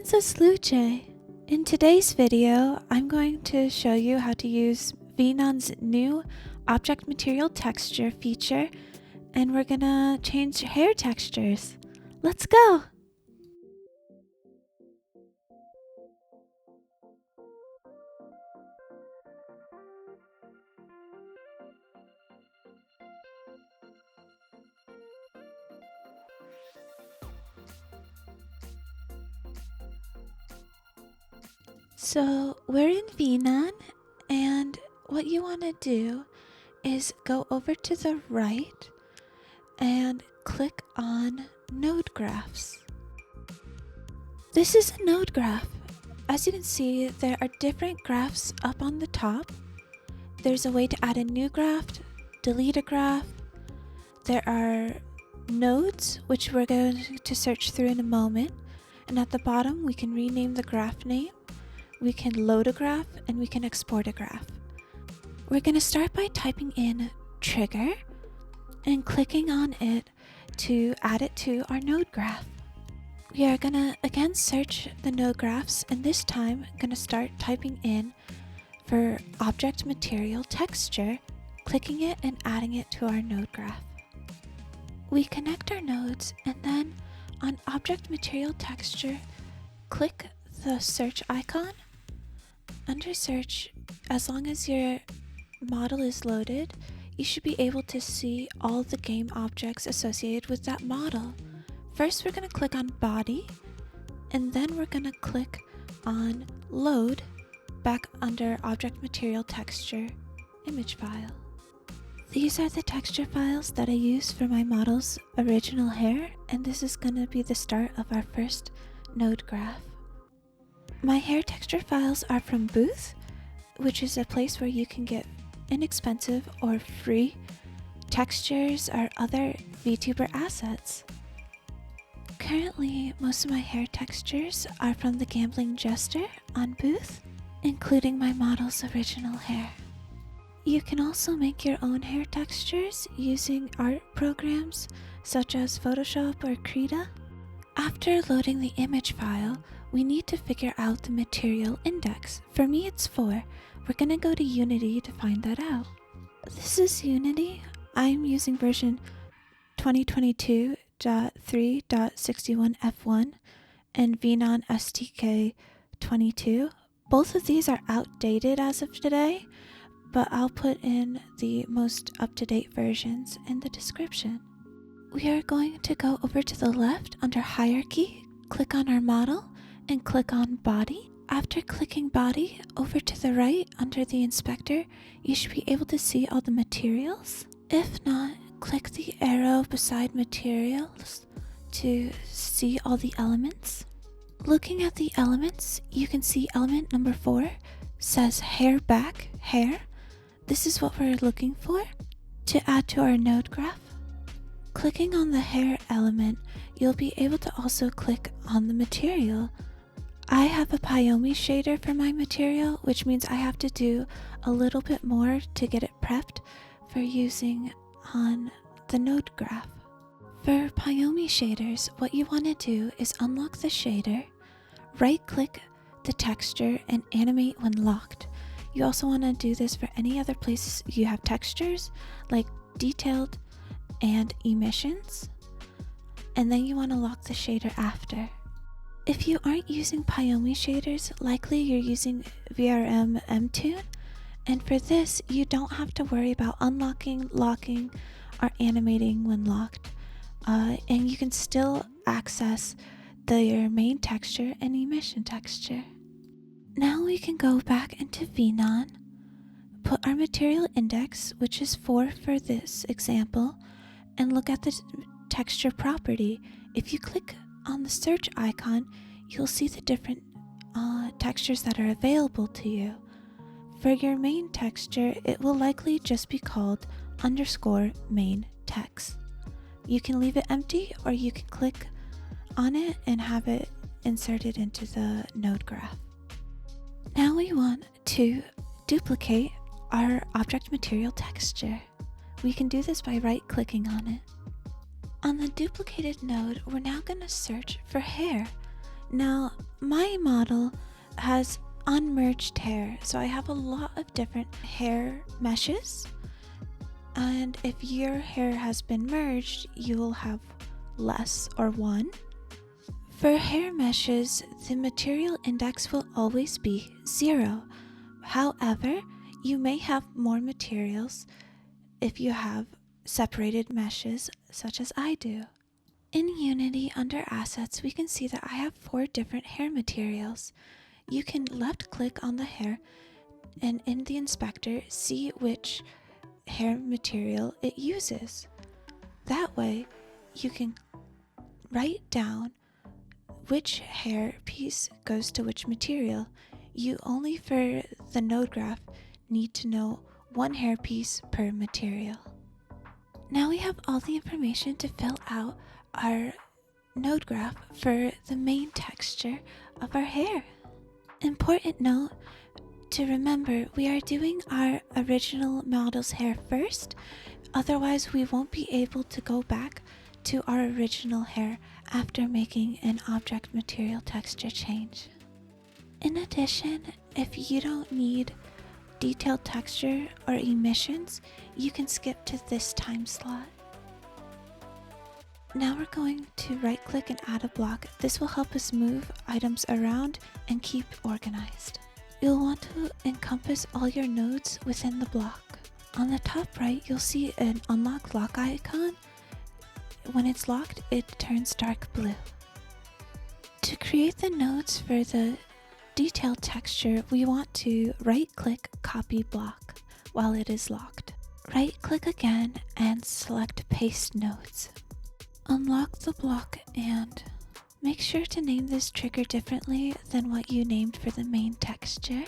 Princess Luce. In today's video, I'm going to show you how to use Vnyan's new object material texture feature, and we're gonna change hair textures. Let's go! So we're in Vnyan, and what you want to do is go over to the right and click on Node Graphs. This is a node graph. As you can see, there are different graphs up on the top. There's a way to add a new graph, delete a graph. There are nodes, which we're going to search through in a moment. And at the bottom, we can rename the graph name. We can load a graph, and we can export a graph. We're going to start by typing in trigger and clicking on it to add it to our node graph. We are going to again search the node graphs, and this time I'm going to start typing in for object material texture, clicking it and adding it to our node graph. We connect our nodes, and then on object material texture, click the search icon. Under search, as long as your model is loaded, you should be able to see all the game objects associated with that model. First, we're going to click on body, and then we're going to click on load back under object material texture image file. These are the texture files that I use for my model's original hair, and this is going to be the start of our first node graph. My hair texture files are from Booth, which is a place where you can get inexpensive or free textures or other VTuber assets. Currently, most of my hair textures are from the Gambling Jester on Booth, including my model's original hair. You can also make your own hair textures using art programs such as Photoshop or Krita. After loading the image file, we need to figure out the material index. For me, it's 4. We're going to go to Unity to find that out. This is Unity. I'm using version 2022.3.61F1 and Vnyan SDK 22. Both of these are outdated as of today, but I'll put in the most up-to-date versions in the description. We are going to go over to the left under hierarchy, click on our model, and click on body. After clicking body, over to the right under the inspector, you should be able to see all the materials. If not, click the arrow beside materials to see all the elements. Looking at the elements, you can see element number 4 says hair back, hair. This is what we're looking for to add to our node graph. Clicking on the hair element, you'll be able to also click on the material. I have a Pyomi shader for my material, which means I have to do a little bit more to get it prepped for using on the node graph. For Pyomi shaders, what you want to do is unlock the shader, right-click the texture, and animate when locked. You also want to do this for any other places you have textures, like detailed and emissions, and then you want to lock the shader after. If you aren't using Pyomi shaders, likely you're using VRM MTune, and for this you don't have to worry about unlocking, locking, or animating when locked, and you can still access your main texture and emission texture. Now we can go back into Vnyan, put our material index, which is 4 for this example, and look at the texture property. If you click on the search icon, you'll see the different textures that are available to you. For your main texture, it will likely just be called _main text. You can leave it empty, or you can click on it and have it inserted into the node graph. Now we want to duplicate our object material texture. We can do this by right-clicking on it. On the duplicated node, we're now going to search for hair. Now, my model has unmerged hair, so I have a lot of different hair meshes. And if your hair has been merged, you will have less or one. For hair meshes, the material index will always be 0. However, you may have more materials if you have separated meshes, such as I do. In Unity, under Assets, we can see that I have 4 different hair materials. You can left-click on the hair and in the inspector see which hair material it uses. That way, you can write down which hair piece goes to which material. You only for the node graph need to know 1 hair piece per material. Now we have all the information to fill out our node graph for the main texture of our hair. Important note to remember, we are doing our original model's hair first, otherwise we won't be able to go back to our original hair after making an object material texture change. In addition, if you don't need detailed texture or emissions, you can skip to this time slot. Now we're going to right click and add a block. This will help us move items around and keep organized. You'll want to encompass all your nodes within the block. On the top right, you'll see an unlock lock icon. When it's locked, it turns dark blue. To create the nodes for the detailed texture, we want to right-click Copy Block while it is locked. Right-click again and select Paste Nodes. Unlock the block and make sure to name this trigger differently than what you named for the main texture,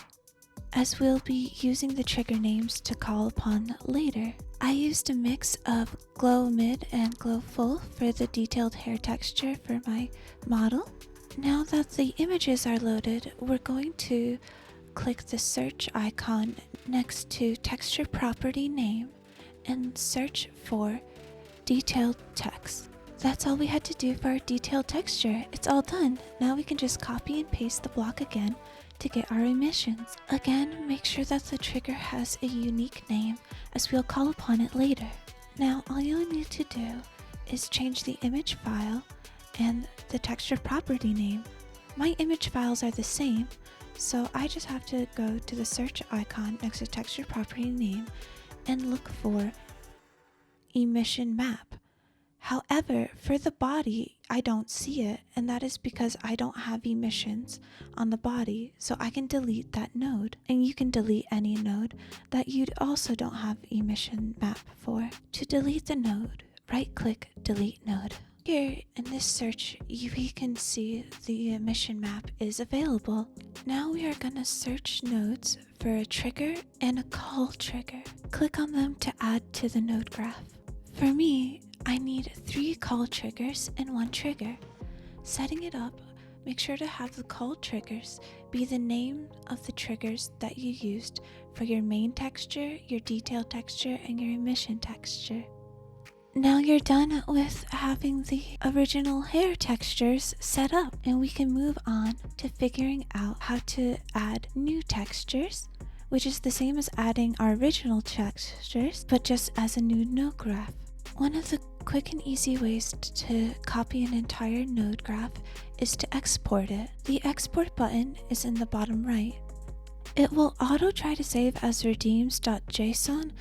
as we'll be using the trigger names to call upon later. I used a mix of Glow Mid and Glow Full for the detailed hair texture for my model. Now that the images are loaded, we're going to click the search icon next to texture property name and search for detailed text. That's all we had to do for our detailed texture. It's all done. Now we can just copy and paste the block again to get our emissions. Again, make sure that the trigger has a unique name, as we'll call upon it later. Now all you'll need to do is change the image file and the texture property name. My image files are the same, so I just have to go to the search icon next to texture property name and look for emission map. However, for the body, I don't see it, and that is because I don't have emissions on the body, so I can delete that node. And you can delete any node that you also don't have emission map for. To delete the node, right-click Delete Node. Here in this search, we can see the emission map is available. Now we are going to search nodes for a trigger and a call trigger. Click on them to add to the node graph. For me, I need 3 call triggers and 1 trigger. Setting it up, make sure to have the call triggers be the name of the triggers that you used for your main texture, your detailed texture, and your emission texture. Now you're done with having the original hair textures set up, and we can move on to figuring out how to add new textures, which is the same as adding our original textures, but just as a new node graph. One of the quick and easy ways to copy an entire node graph is to export it. The export button is in the bottom right. It will auto try to save as redeems.json.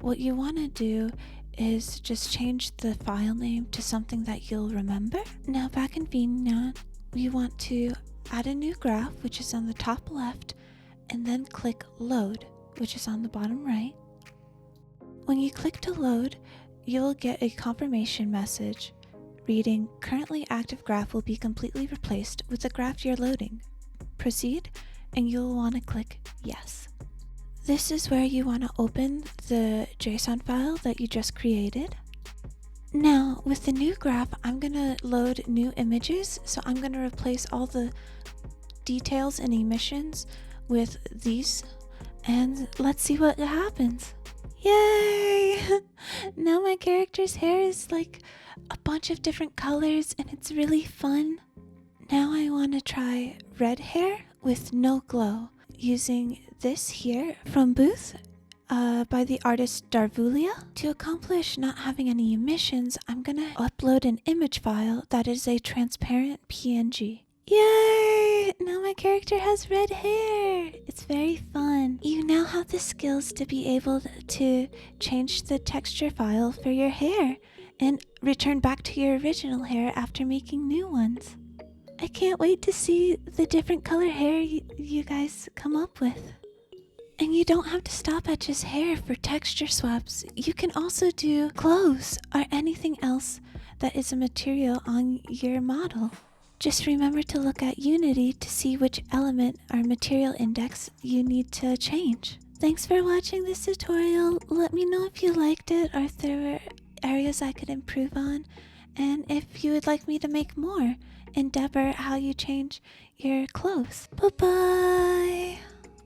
What you want to do is just change the file name to something that you'll remember. Now back in Vnyan, we want to add a new graph, which is on the top left, and then click Load, which is on the bottom right. When you click to load, you'll get a confirmation message reading, "Currently active graph will be completely replaced with the graph you're loading. Proceed," and you'll want to click Yes. This is where you want to open the JSON file that you just created. Now, with the new graph, I'm going to load new images, so I'm going to replace all the details and emissions with these, and let's see what happens. Yay! Now my character's hair is like a bunch of different colors and it's really fun. Now I want to try red hair with no glow using this here from Booth by the artist Darvulia. To accomplish not having any emissions, I'm gonna upload an image file that is a transparent PNG. Yay! Now my character has red hair! It's very fun. You now have the skills to be able to change the texture file for your hair and return back to your original hair after making new ones. I can't wait to see the different color hair you guys come up with. And you don't have to stop at just hair for texture swaps. You can also do clothes or anything else that is a material on your model. Just remember to look at Unity to see which element or material index you need to change. Thanks for watching this tutorial. Let me know if you liked it or if there were areas I could improve on, and if you would like me to make more endeavor how you change your clothes. Bye bye!